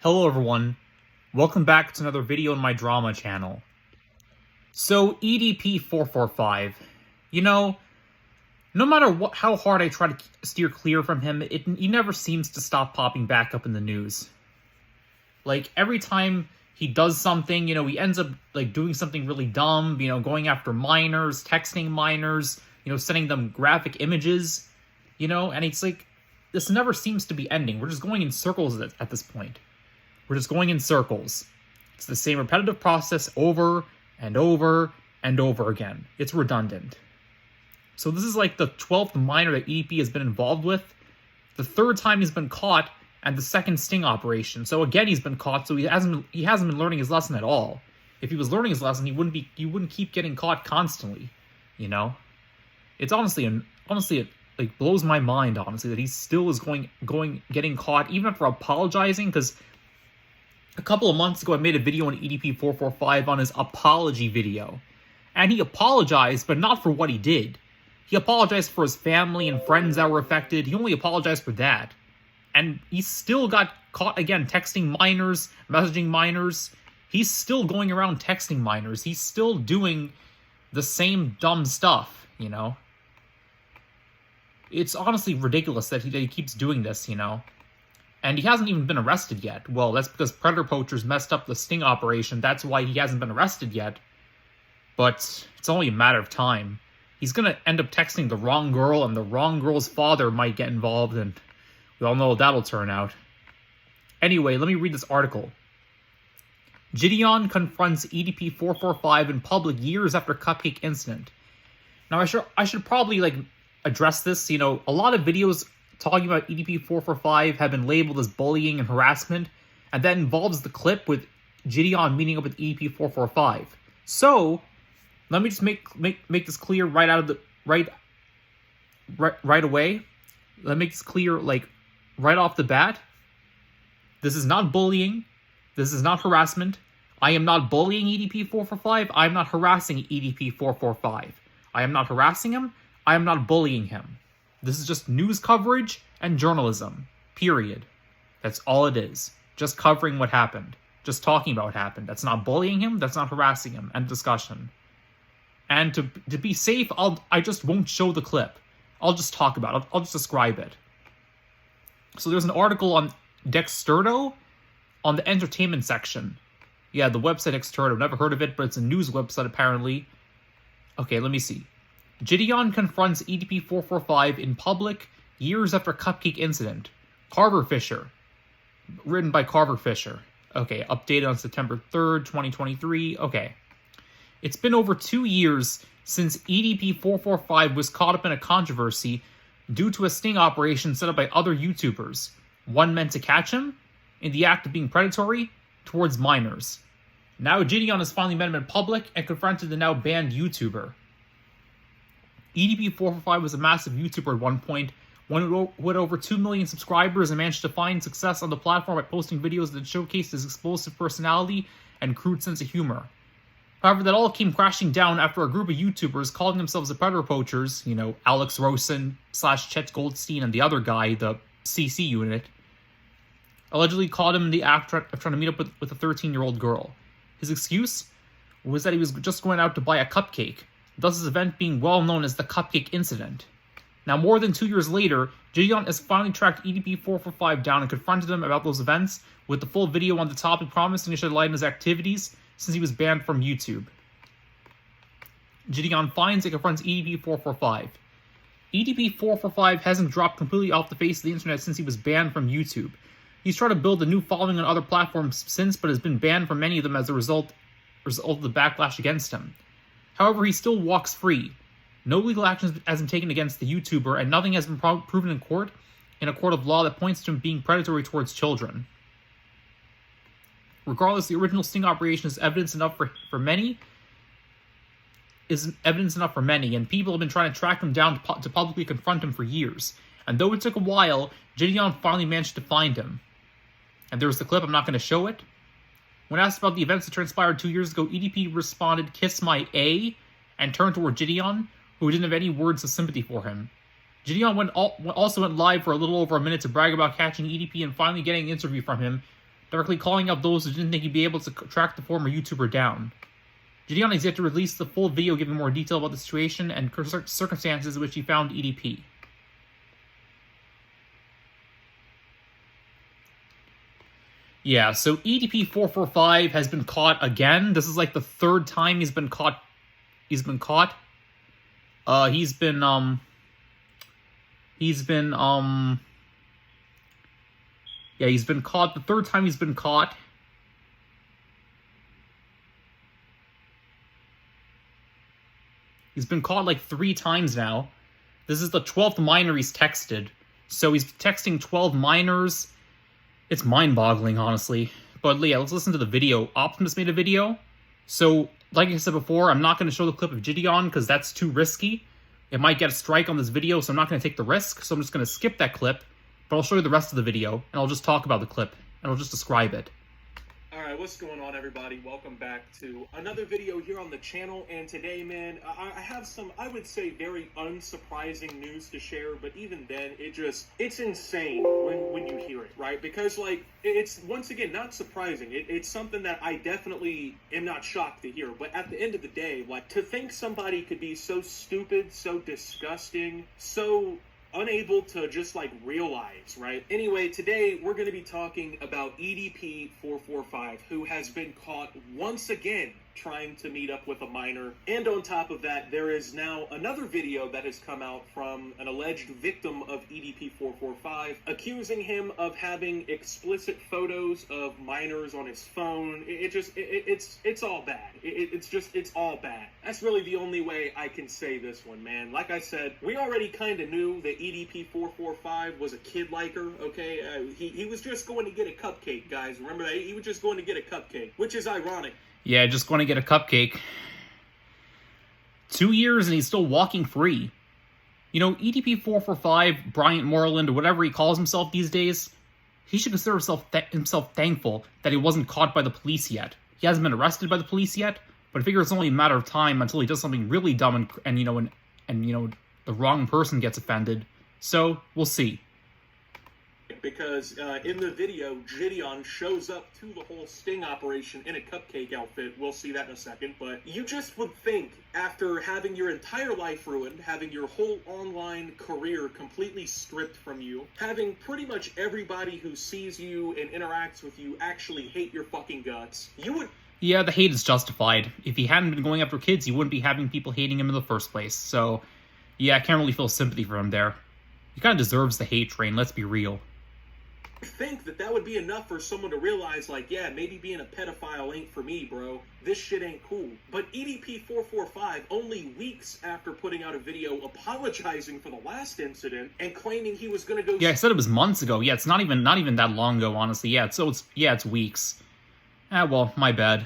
Hello everyone, welcome back to another video on my drama channel. So EDP445, no matter how hard I try to steer clear from him, he never seems to stop popping back up in the news. Like every time he does something, he ends up like doing something really dumb, going after minors, texting minors, sending them graphic images, and it's like, this never seems to be ending. We're just going in circles at this point. We're just going in circles. It's the same repetitive process over and over and over again. It's redundant. So this is like the 12th minor that EDP has been involved with, the 3rd time he's been caught, and the 2nd sting operation. So again, he's been caught, so he hasn't been learning his lesson at all. If he was learning his lesson, he wouldn't keep getting caught constantly, It's honestly it like blows my mind, honestly, that he still is getting caught, even after apologizing, because a couple of months ago I made a video on EDP445 on his apology video. And he apologized, but not for what he did. He apologized for his family and friends that were affected. He only apologized for that. And he still got caught again texting minors, messaging minors. He's still going around texting minors. He's still doing the same dumb stuff, It's honestly ridiculous that he keeps doing this, And he hasn't even been arrested yet. Well, that's because predator poachers messed up the sting operation. That's why he hasn't been arrested yet. But it's only a matter of time. He's going to end up texting the wrong girl, and the wrong girl's father might get involved, and we all know how that'll turn out. Anyway, let me read this article. Gideon confronts EDP445 in public years after cupcake incident. Now, I should probably, address this. A lot of videos talking about EDP445 have been labeled as bullying and harassment, and that involves the clip with Gideon meeting up with EDP445. So, let me just make this clear right away. Let me make this clear, right off the bat. This is not bullying. This is not harassment. I am not bullying EDP445. I am not harassing EDP445. I am not harassing him. I am not bullying him. This is just news coverage and journalism. Period. That's all it is. Just covering what happened. Just talking about what happened. That's not bullying him. That's not harassing him. End discussion. And to be safe, I just won't show the clip. I'll just talk about it. I'll just describe it. So there's an article on Dexterto on the entertainment section. Yeah, the website Dexterto. Never heard of it, but it's a news website apparently. Okay, let me see. Gideon confronts EDP445 in public years after cupcake incident. Carver Fisher. Written by Carver Fisher. Okay, updated on September 3rd, 2023. Okay. It's been over 2 years since EDP445 was caught up in a controversy due to a sting operation set up by other YouTubers. One meant to catch him in the act of being predatory towards minors. Now Gideon has finally met him in public and confronted the now banned YouTuber. EDP445 was a massive YouTuber at one point, one who had over 2 million subscribers and managed to find success on the platform by posting videos that showcased his explosive personality and crude sense of humor. However, that all came crashing down after a group of YouTubers calling themselves the predator poachers, Alex Rosen / Chet Goldstein and the other guy, the CC unit, allegedly caught him in the act of trying to meet up with a 13-year-old girl. His excuse was that he was just going out to buy a cupcake, thus his event being well known as the Cupcake Incident. Now, more than 2 years later, Gideon has finally tracked EDP445 down and confronted him about those events with the full video on the topic, promising to shed light on his activities since he was banned from YouTube. Gideon finds and confronts EDP445. EDP445 hasn't dropped completely off the face of the internet since he was banned from YouTube. He's tried to build a new following on other platforms since, but has been banned from many of them as a result of the backlash against him. However, he still walks free. No legal action has been taken against the YouTuber, and nothing has been proven in a court of law that points to him being predatory towards children. Regardless, the original sting operation is evidence enough for many, and people have been trying to track him down to publicly confront him for years. And though it took a while, Gideon finally managed to find him. And there's the clip. I'm not going to show it. When asked about the events that transpired 2 years ago, EDP responded, "Kiss my A," and turned toward Gideon, who didn't have any words of sympathy for him. Gideon also went live for a little over a minute to brag about catching EDP and finally getting an interview from him, directly calling out those who didn't think he'd be able to track the former YouTuber down. Gideon is yet to release the full video giving more detail about the situation and circumstances in which he found EDP. Yeah, so EDP445 has been caught again. This is like the third time he's been caught. He's been caught the third time he's been caught. He's been caught like 3 times now. This is the 12th miner he's texted. So he's texting 12 miners. It's mind-boggling, honestly. But yeah, let's listen to the video. Optimus made a video. So, like I said before, I'm not going to show the clip of Gideon because that's too risky. It might get a strike on this video, so I'm not going to take the risk. So I'm just going to skip that clip. But I'll show you the rest of the video, and I'll just talk about the clip, and I'll just describe it. Alright, what's going on, everybody? Welcome back to another video here on the channel, and today, man, I have some, I would say, very unsurprising news to share, but even then, it's insane when you hear it, right? Because, like, it's, once again, not surprising. It's something that I definitely am not shocked to hear, but at the end of the day, like, to think somebody could be so stupid, so disgusting, so unable to just like realize, right? Anyway, today we're going to be talking about EDP445, who has been caught once again trying to meet up with a miner. And on top of that, there is now another video that has come out from an alleged victim of EDP445 accusing him of having explicit photos of miners on his phone. It's all bad. It's all bad. That's really the only way I can say this one, man. Like I said, we already kind of knew that EDP445 was a kid liker, okay? He was just going to get a cupcake, guys. Remember that? He was just going to get a cupcake, which is ironic. Yeah, just going to get a cupcake. 2 years and he's still walking free. You know, EDP445, Bryant Moreland, or whatever he calls himself these days, he should consider himself thankful that he wasn't caught by the police yet. He hasn't been arrested by the police yet, but I figure it's only a matter of time until he does something really dumb and the wrong person gets offended. So, we'll see. Because in the video, Gideon shows up to the whole sting operation in a cupcake outfit. We'll see that in a second. But you just would think, after having your entire life ruined, having your whole online career completely stripped from you, having pretty much everybody who sees you and interacts with you actually hate your fucking guts, you would... Yeah, the hate is justified. If he hadn't been going after kids, he wouldn't be having people hating him in the first place. So, yeah, I can't really feel sympathy for him there. He kind of deserves the hate train, let's be real. Think that would be enough for someone to realize, like, yeah, maybe being a pedophile ain't for me, bro. This shit ain't cool. But EDP445, only weeks after putting out a video apologizing for the last incident and claiming he was gonna go... Yeah, I said it was months ago. Yeah, it's not even that long ago, honestly. Yeah, it's weeks. Ah, well, my bad.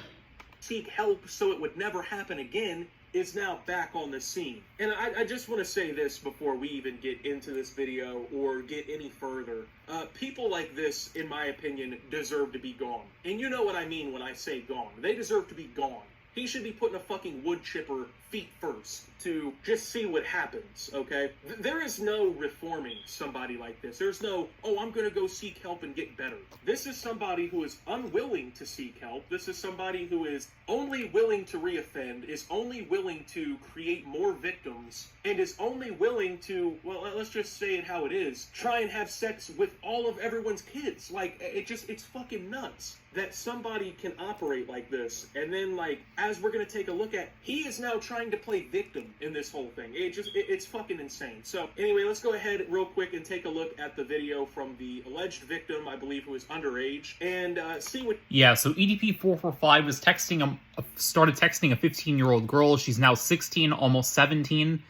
Seek help so it would never happen again, is now back on the scene. And I just want to say this before we even get into this video or get any further. People like this, in my opinion, deserve to be gone. And you know what I mean when I say gone. They deserve to be gone. He should be putting a fucking wood chipper feet first to just see what happens, okay? There is no reforming somebody like this. There's no, oh, I'm gonna go seek help and get better. This is somebody who is unwilling to seek help. This is somebody who is only willing to reoffend, is only willing to create more victims, and is only willing to, well, let's just say it how it is, try and have sex with all of everyone's kids. Like, it's fucking nuts that somebody can operate like this. And then, like, as we're gonna take a look at, he is now trying to play victim in this whole thing. It's fucking insane. So anyway, let's go ahead real quick and take a look at the video from the alleged victim, I believe, who is underage, and see what... Yeah, so EDP445 was started texting a 15-year-old girl. She's now 16, almost 17,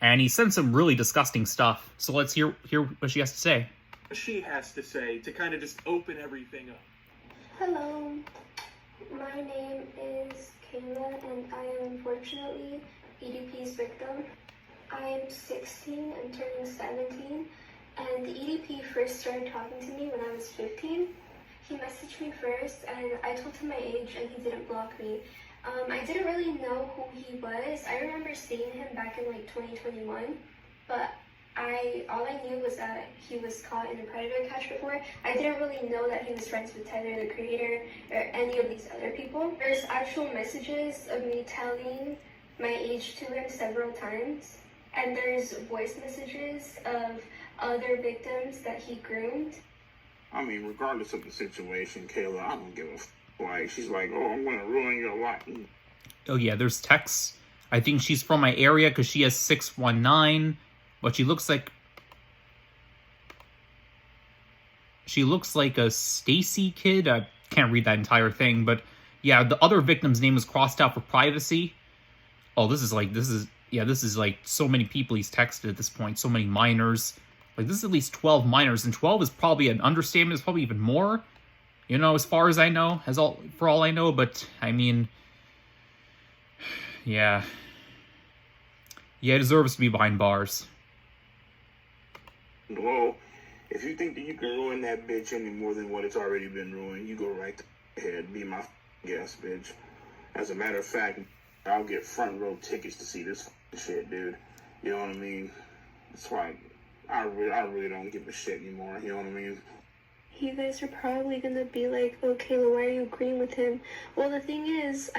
and he sent some really disgusting stuff. So let's hear what she has to say. She has to say to kind of just open everything up. Hello, my name is Kayla, and I am unfortunately EDP's victim. I am 16 and turning 17, and the EDP first started talking to me when I was 15. He messaged me first, and I told him my age, and he didn't block me. I didn't really know who he was. I remember seeing him back in like 2021, but All I knew was that he was caught in a predator catch before. I didn't really know that he was friends with Tyler, the creator, or any of these other people. There's actual messages of me telling my age to him several times, and there's voice messages of other victims that he groomed. I mean, regardless of the situation, Kayla, I don't give a like. She's like, oh, I'm gonna ruin your life. Oh yeah, there's texts. I think she's from my area because she has 619, but she looks like a Stacy kid. I can't read that entire thing, but yeah, the other victim's name is crossed out for privacy. Oh, this is like so many people he's texted at this point, so many minors. Like, this is at least 12 minors, and 12 is probably an understatement. It's probably even more, you know, as far as I know, for all I know. But I mean, yeah, it deserves to be behind bars. Well, if you think that you can ruin that bitch any more than what it's already been ruined, you go right ahead, be my guest, bitch. As a matter of fact, I'll get front row tickets to see this shit, dude. You know what I mean? It's like, I really don't give a shit anymore, you know what I mean? You guys are probably gonna be like, oh, Kayla, why are you agreeing with him? Well, the thing is,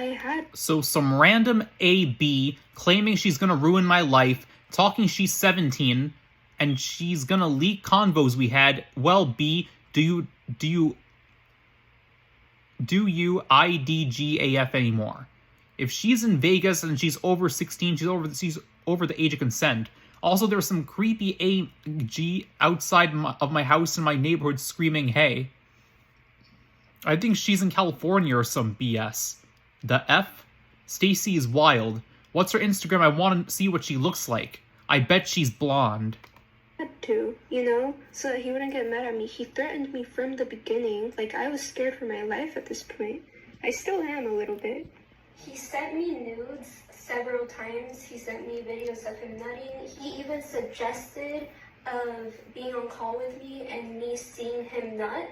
So some random AB claiming she's gonna ruin my life, talking she's 17, and she's gonna leak convos we had. Well, B, do you IDGAF anymore? If she's in Vegas and she's over 16, she's over the age of consent. Also, there's some creepy AG outside of my house in my neighborhood screaming, hey. I think she's in California or some BS. The F? Stacy is wild. What's her Instagram? I want to see what she looks like. I bet she's blonde. had to, you know, so that he wouldn't get mad at me. He threatened me from the beginning. Like, I was scared for my life at this point. I still am a little bit. He sent me nudes several times. He sent me videos of him nutting. He even suggested of being on call with me and me seeing him nut.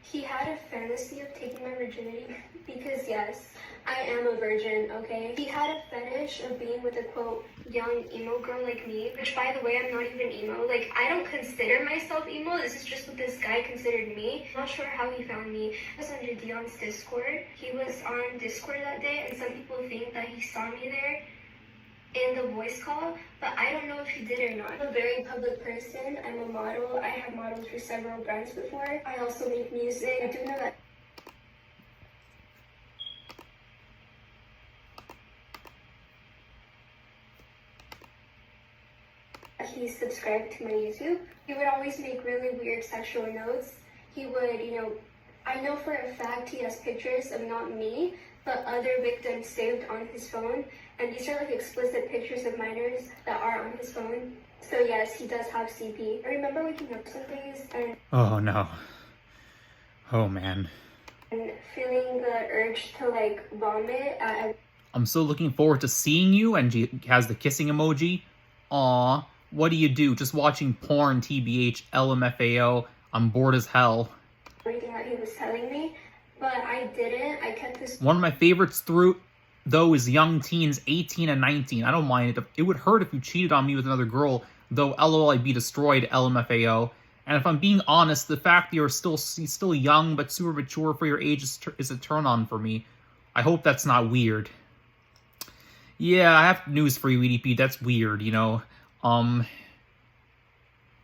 He had a fantasy of taking my virginity because, yes, I am a virgin, okay? He had a fetish of being with a, quote, young emo girl like me, which, by the way, I'm not even emo. Like, I don't consider myself emo. This is just what this guy considered me. I'm not sure how he found me. I was under Dion's Discord. He was on Discord that day, and some people think that he saw me there in the voice call, but I don't know if he did or not. I'm a very public person. I'm a model. I have modeled for several brands before. I also make music. I do know that he subscribed to my YouTube. He would always make really weird sexual notes. He would, you know, I know for a fact he has pictures of not me, but other victims saved on his phone. And these are like explicit pictures of minors that are on his phone. So yes, he does have CP. I remember waking up some days and oh no. Oh man. And feeling the urge to like vomit at I'm so looking forward to seeing you, and she has the kissing emoji. Aw, what do you do? Just watching porn, TBH, LMFAO. I'm bored as hell. everything that he was telling me, but I didn't. I kept this. One of my favorites though is young teens, 18 and 19. I don't mind it. It would hurt if you cheated on me with another girl, though LOL I'd be destroyed, LMFAO. And if I'm being honest, the fact that you're still young but super mature for your age is a turn on for me. I hope that's not weird. Yeah, I have news for you, EDP. That's weird, you know. The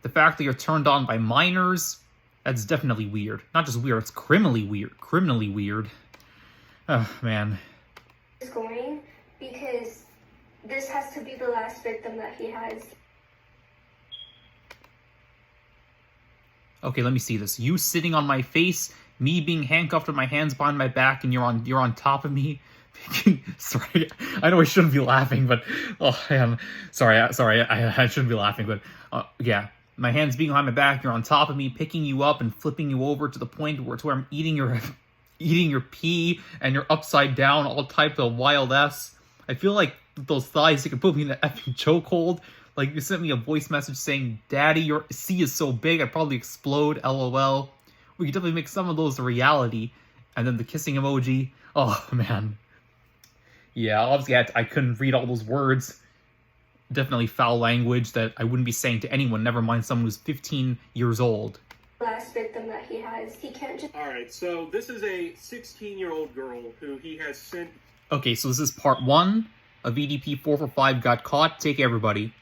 fact that you're turned on by minors, that's definitely weird. Not just weird, it's criminally weird. Criminally weird. Oh, man. Going because this has to be the last victim that he has. Okay, let me see this. You sitting on my face, me being handcuffed with my hands behind my back, and you're on top of me. Sorry, I know I shouldn't be laughing, but oh, I am sorry. I shouldn't be laughing, but yeah, my hands being behind my back, you're on top of me, picking you up and flipping you over to the point where I'm eating your pee, and you're upside down, all types of wild S. I feel like those thighs, you can put me in an effing chokehold. Like, you sent me a voice message saying, Daddy, your C is so big, I'd probably explode, LOL. We could definitely make some of those a reality. And then the kissing emoji. Oh, man. Yeah, obviously I couldn't read all those words. definitely foul language that I wouldn't be saying to anyone, never mind someone who's 15 years old. Last victim that he has. He can't just. Alright, so this is a 16-year-old girl who he has sent. Okay, so this is part 1 of EDP445 Got Caught. Take care, everybody.